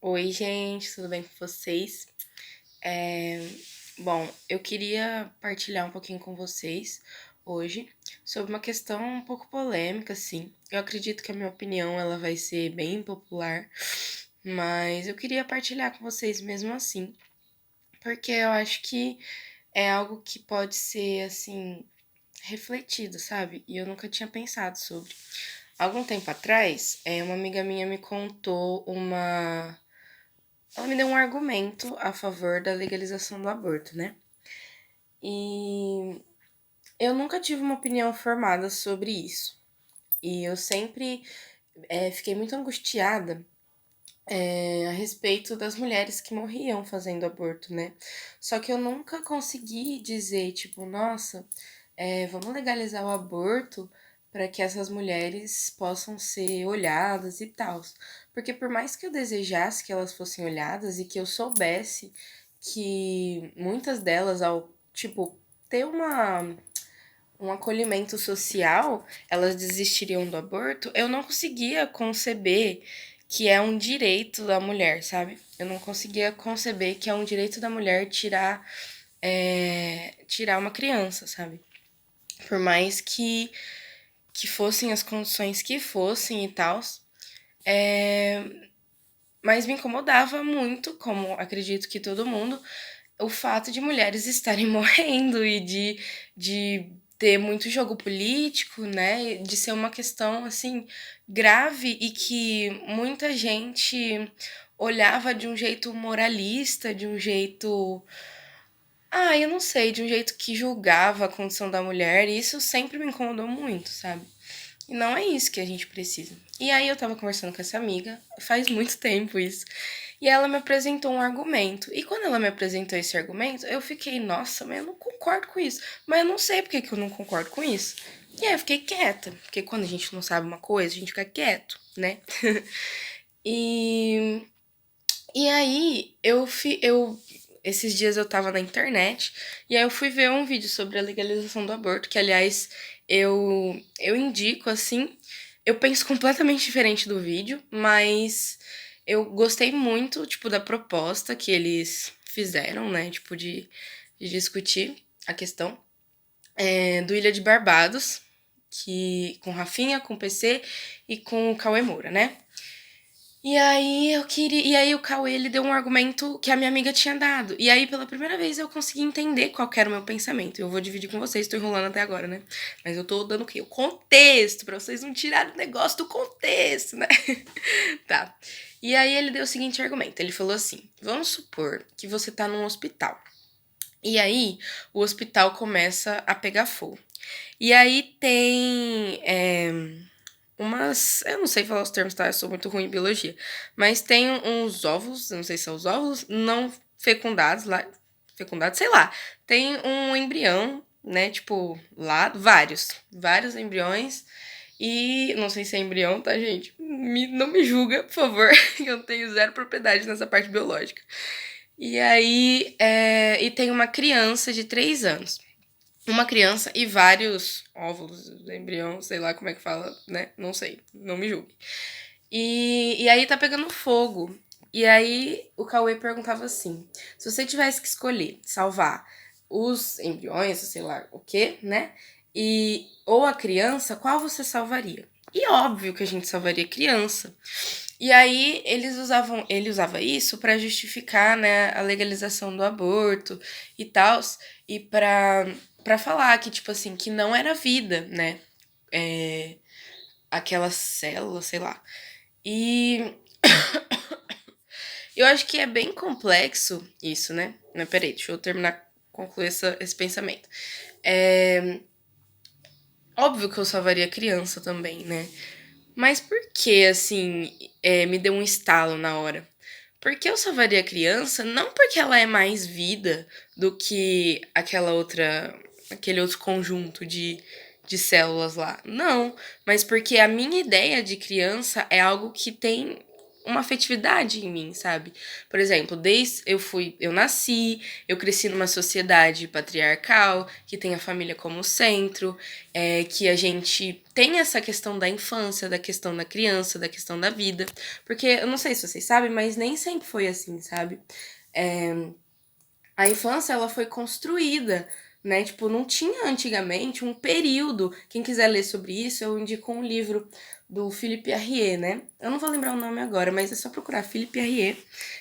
Oi, gente, tudo bem com vocês? É, Bom, eu queria partilhar um pouquinho com vocês hoje sobre uma questão um pouco polêmica, assim. Eu acredito que a minha opinião ela vai ser bem popular, mas eu queria partilhar com vocês mesmo assim, porque eu acho que é algo que pode ser, assim, refletido, sabe? E eu nunca tinha pensado sobre. Algum tempo atrás, uma amiga minha me contou uma ela me deu um argumento a favor da legalização do aborto, né? E eu nunca tive uma opinião formada sobre isso. E eu sempre fiquei muito angustiada a respeito das mulheres que morriam fazendo aborto, né? Só que eu nunca consegui dizer, tipo, nossa, vamos legalizar o aborto para que essas mulheres possam ser olhadas e tal. Porque por mais que eu desejasse que elas fossem olhadas e que eu soubesse que muitas delas, ao, tipo, ter um acolhimento social, elas desistiriam do aborto, eu não conseguia conceber que é um direito da mulher, sabe? Eu não conseguia conceber que é um direito da mulher tirar uma criança, sabe? Por mais que fossem as condições que fossem e tal, é, mas me incomodava muito, como acredito que todo mundo, o fato de mulheres estarem morrendo e de ter muito jogo político, né? De ser uma questão, assim, grave e que muita gente olhava de um jeito moralista, de um jeito. Ah, eu não sei, de um jeito que julgava a condição da mulher, e isso sempre me incomodou muito, sabe? E não é isso que a gente precisa. E aí eu tava conversando com essa amiga, faz muito tempo isso, e ela me apresentou um argumento. E quando ela me apresentou esse argumento, eu fiquei, nossa, mas eu não concordo com isso. Mas eu não sei por que que eu não concordo com isso. E aí eu fiquei quieta, porque quando a gente não sabe uma coisa, a gente fica quieto, né? E, e aí esses dias eu tava na internet e aí eu fui ver um vídeo sobre a legalização do aborto, que aliás eu indico assim, eu penso completamente diferente do vídeo, mas eu gostei muito, tipo, da proposta que eles fizeram, né, tipo, de discutir a questão do Ilha de Barbados, que com Rafinha, com PC e com o Cauê Moura, né? E aí eu queria. E aí o Cauê ele deu um argumento que a minha amiga tinha dado. E aí, pela primeira vez, eu consegui entender qual que era o meu pensamento. Eu vou dividir com vocês, tô enrolando até agora, né? Mas eu tô dando o quê? O contexto, pra vocês não tirarem o negócio do contexto, né? Tá. E aí ele deu o seguinte argumento. Ele falou assim: vamos supor que você tá num hospital. E aí o hospital começa a pegar fogo. E aí tem. Umas. Eu não sei falar os termos, tá? Eu sou muito ruim em biologia. Mas tem uns óvulos, eu não sei se são os óvulos, não fecundados lá. Fecundados, sei lá. Tem um embrião, né? Tipo, lá, vários embriões. E não sei se é embrião, tá, gente? Não me julga, por favor, que eu tenho zero propriedade nessa parte biológica. E aí, e tem uma criança de 3 anos. Uma criança e vários óvulos, embrião, sei lá como é que fala, né? Não sei, não me julgue. E aí tá pegando fogo. E aí o Cauê perguntava assim: se você tivesse que escolher salvar os embriões, sei lá o quê, né? Ou a criança, qual você salvaria? E óbvio que a gente salvaria a criança. E aí ele usava isso para justificar, né, a legalização do aborto e tal, e para falar que tipo assim, que não era vida, né? É, aquela célula, sei lá. E eu acho que é bem complexo isso, né? Mas peraí, deixa eu terminar, concluir esse pensamento. É óbvio que eu salvaria a criança também, né? Mas por que, assim, me deu um estalo na hora? Porque eu salvaria a criança não porque ela é mais vida do que aquele outro conjunto de células lá. Não, mas porque a minha ideia de criança é algo que tem uma afetividade em mim, sabe? Por exemplo, eu nasci, eu cresci numa sociedade patriarcal, que tem a família como centro, que a gente tem essa questão da infância, da questão da criança, da questão da vida. Porque eu não sei se vocês sabem, mas nem sempre foi assim, sabe? É, a infância, ela foi construída, né? Tipo, não tinha antigamente um período. Quem quiser ler sobre isso, eu indico um livro do Philippe Arrier, né? Eu não vou lembrar o nome agora, mas é só procurar Philippe Arrier,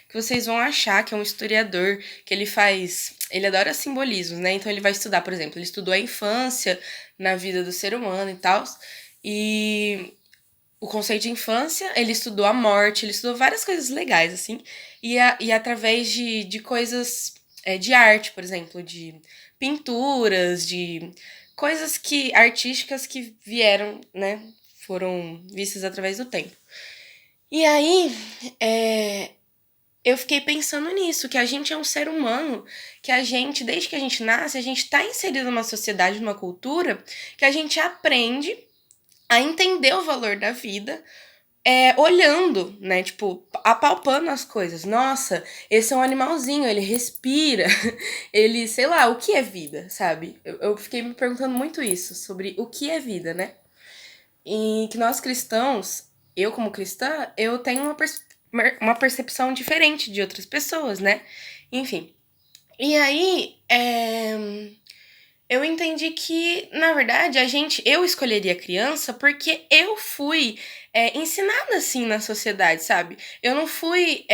que vocês vão achar que é um historiador, que ele faz... Ele adora simbolismos, né? Então ele vai estudar, por exemplo, ele estudou a infância na vida do ser humano e tal, e o conceito de infância, ele estudou a morte, ele estudou várias coisas legais, assim, e através de coisas de arte, por exemplo, de pinturas, de coisas que artísticas que vieram, né, foram vistas através do tempo. E aí, eu fiquei pensando nisso, que a gente é um ser humano, que a gente, desde que a gente nasce, a gente tá inserido numa sociedade, numa cultura, que a gente aprende a entender o valor da vida olhando, né? Tipo, apalpando as coisas. Nossa, esse é um animalzinho, ele respira, ele, sei lá, o que é vida, sabe? Eu fiquei me perguntando muito isso, sobre o que é vida, né? E que nós cristãos, eu como cristã, eu tenho uma percepção diferente de outras pessoas, né? Enfim. E aí, eu entendi que, na verdade, eu escolheria criança porque eu fui ensinada assim na sociedade, sabe? Eu não fui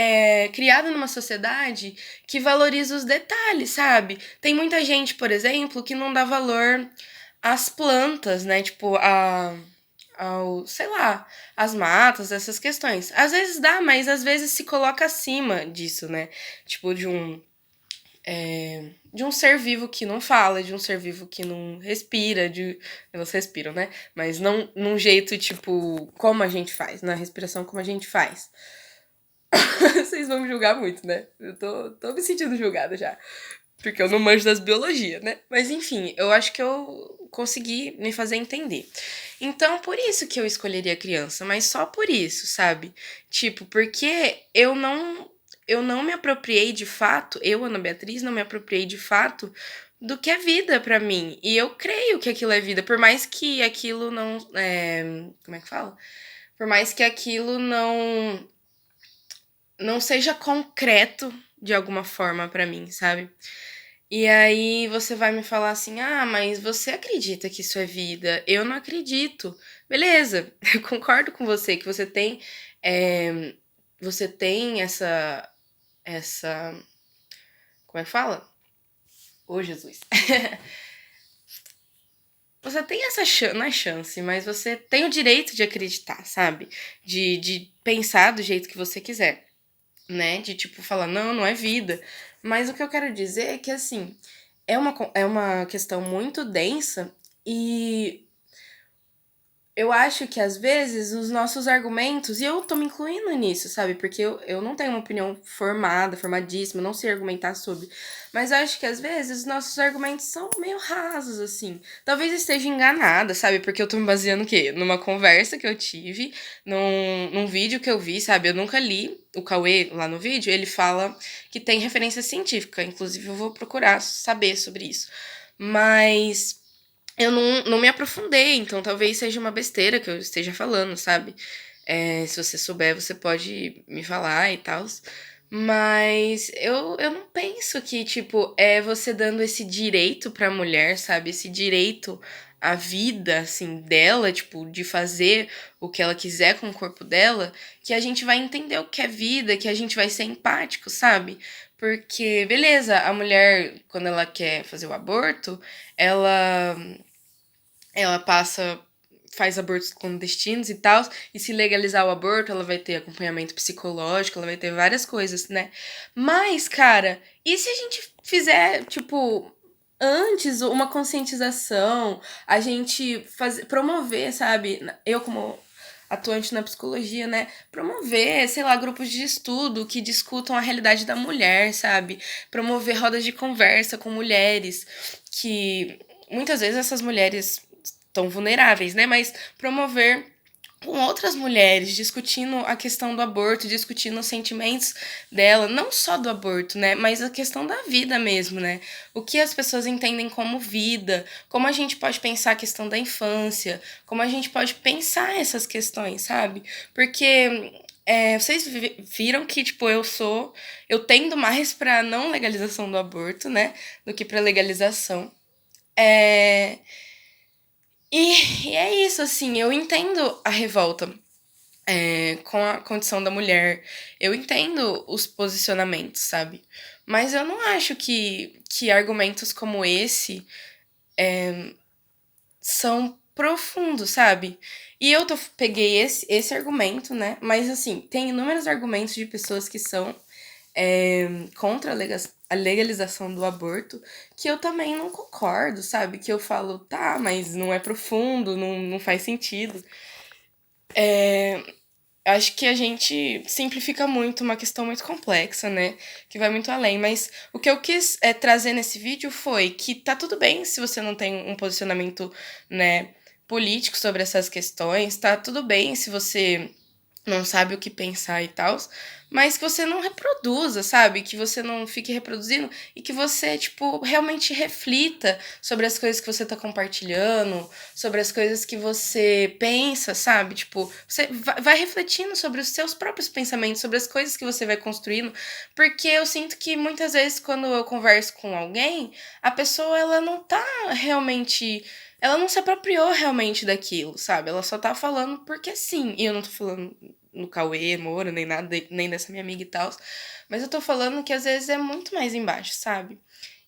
criada numa sociedade que valoriza os detalhes, sabe? Tem muita gente, por exemplo, que não dá valor às plantas, né? Tipo, sei lá, as matas, essas questões. Às vezes dá, mas às vezes se coloca acima disso, né? Tipo, de um ser vivo que não fala, de um ser vivo que não respira, elas respiram, né? Mas não num jeito, tipo, como a gente faz, na respiração como a gente faz. Vocês vão me julgar muito, né? Eu tô me sentindo julgada já. Porque eu não manjo das biologias, né? Mas enfim, eu acho que eu consegui me fazer entender. Então, por isso que eu escolheria criança, mas só por isso, sabe? Tipo, porque eu não me apropriei de fato, eu, Ana Beatriz, não me apropriei de fato do que é vida pra mim. E eu creio que aquilo é vida, por mais que aquilo não. Como é que fala? Por mais que aquilo não seja concreto de alguma forma pra mim, sabe? E aí você vai me falar assim: "Ah, mas você acredita que isso é vida?". Eu não acredito. Beleza, eu concordo com você que você tem essa como é que fala? Ô, Jesus. Você tem essa não é chance, mas você tem o direito de acreditar, sabe? De pensar do jeito que você quiser, né? De tipo falar: "Não, não é vida". Mas o que eu quero dizer é que assim, é uma questão muito densa e eu acho que às vezes os nossos argumentos, e eu tô me incluindo nisso, sabe? Porque eu não tenho uma opinião formada, formadíssima, não sei argumentar sobre. Mas eu acho que às vezes os nossos argumentos são meio rasos, assim. Talvez eu esteja enganada, sabe? Porque eu tô me baseando o quê? Numa conversa que eu tive, num vídeo que eu vi, sabe? Eu nunca li o Cauê lá no vídeo, ele fala que tem referência científica. Inclusive, eu vou procurar saber sobre isso. Mas eu não me aprofundei, então talvez seja uma besteira que eu esteja falando, sabe? Se você souber, você pode me falar e tal. Mas eu não penso que, tipo, é você dando esse direito pra mulher, sabe? Esse direito à vida, assim, dela, tipo, de fazer o que ela quiser com o corpo dela, que a gente vai entender o que é vida, que a gente vai ser empático, sabe? Porque, beleza, a mulher, quando ela quer fazer o aborto, ela ela faz abortos clandestinos e tal, e se legalizar o aborto, ela vai ter acompanhamento psicológico, ela vai ter várias coisas, né? Mas, cara, e se a gente fizer, tipo, antes uma conscientização, a gente promover, sabe? Eu como atuante na psicologia, né? Promover, sei lá, grupos de estudo que discutam a realidade da mulher, sabe? Promover rodas de conversa com mulheres que muitas vezes essas mulheres tão vulneráveis, né? Mas promover com outras mulheres, discutindo a questão do aborto, discutindo os sentimentos dela, não só do aborto, né, mas a questão da vida mesmo, né? O que as pessoas entendem como vida, como a gente pode pensar a questão da infância, como a gente pode pensar essas questões, sabe? Porque vocês viram que, tipo, eu tendo mais pra não legalização do aborto, né, do que pra legalização. É, e é isso, assim, eu entendo a revolta com a condição da mulher. Eu entendo os posicionamentos, sabe? Mas eu não acho que argumentos como esse são profundos, sabe? E peguei esse argumento, né? Mas, assim, tem inúmeros argumentos de pessoas que são contra a legalização do aborto que eu também não concordo, sabe? Que eu falo, tá, mas não é profundo, não faz sentido. Acho que a gente simplifica muito uma questão muito complexa, né? Que vai muito além. Mas o que eu quis trazer nesse vídeo foi que tá tudo bem se você não tem um posicionamento, né, político sobre essas questões, tá tudo bem se você não sabe o que pensar e tal, mas que você não reproduza, sabe? Que você não fique reproduzindo e que você, tipo, realmente reflita sobre as coisas que você tá compartilhando, sobre as coisas que você pensa, sabe? Tipo, você vai refletindo sobre os seus próprios pensamentos, sobre as coisas que você vai construindo, porque eu sinto que muitas vezes quando eu converso com alguém, a pessoa ela não tá realmente ela não se apropriou realmente daquilo, sabe? Ela só tá falando porque sim. E eu não tô falando no Cauê, Moura, nem nada, nem dessa minha amiga e tal. Mas eu tô falando que às vezes é muito mais embaixo, sabe?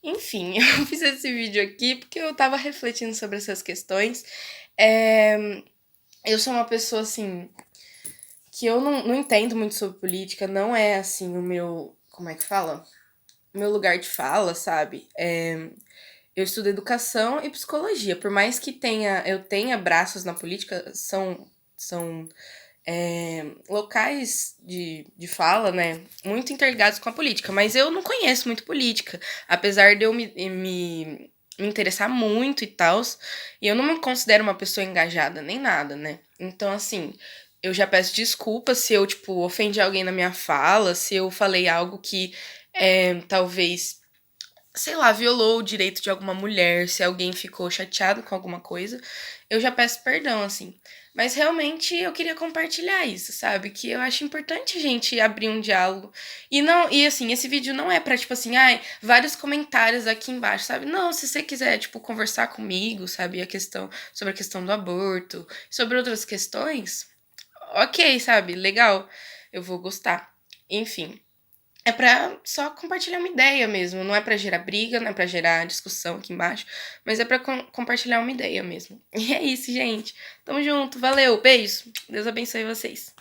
Enfim, eu fiz esse vídeo aqui porque eu tava refletindo sobre essas questões. É, eu sou uma pessoa, assim, que eu não entendo muito sobre política, não é, assim, o meu. Como é que fala? O meu lugar de fala, sabe? Eu estudo educação e psicologia. Por mais que eu tenha braços na política, são locais de fala, né? Muito interligados com a política. Mas eu não conheço muito política. Apesar de eu me interessar muito e tal. E eu não me considero uma pessoa engajada, nem nada, né? Então, assim, eu já peço desculpas se eu, tipo, ofendi alguém na minha fala, se eu falei algo que talvez sei lá, violou o direito de alguma mulher, se alguém ficou chateado com alguma coisa, eu já peço perdão, assim. Mas realmente eu queria compartilhar isso, sabe? Que eu acho importante a gente abrir um diálogo. E assim, esse vídeo não é pra, tipo assim, ai, vários comentários aqui embaixo, sabe? Não, se você quiser, tipo, conversar comigo, sabe? Sobre a questão do aborto, sobre outras questões, ok, sabe? Legal, eu vou gostar. Enfim. É pra só compartilhar uma ideia mesmo, não é pra gerar briga, não é pra gerar discussão aqui embaixo, mas é pra compartilhar uma ideia mesmo. E é isso, gente. Tamo junto, valeu, beijo. Deus abençoe vocês.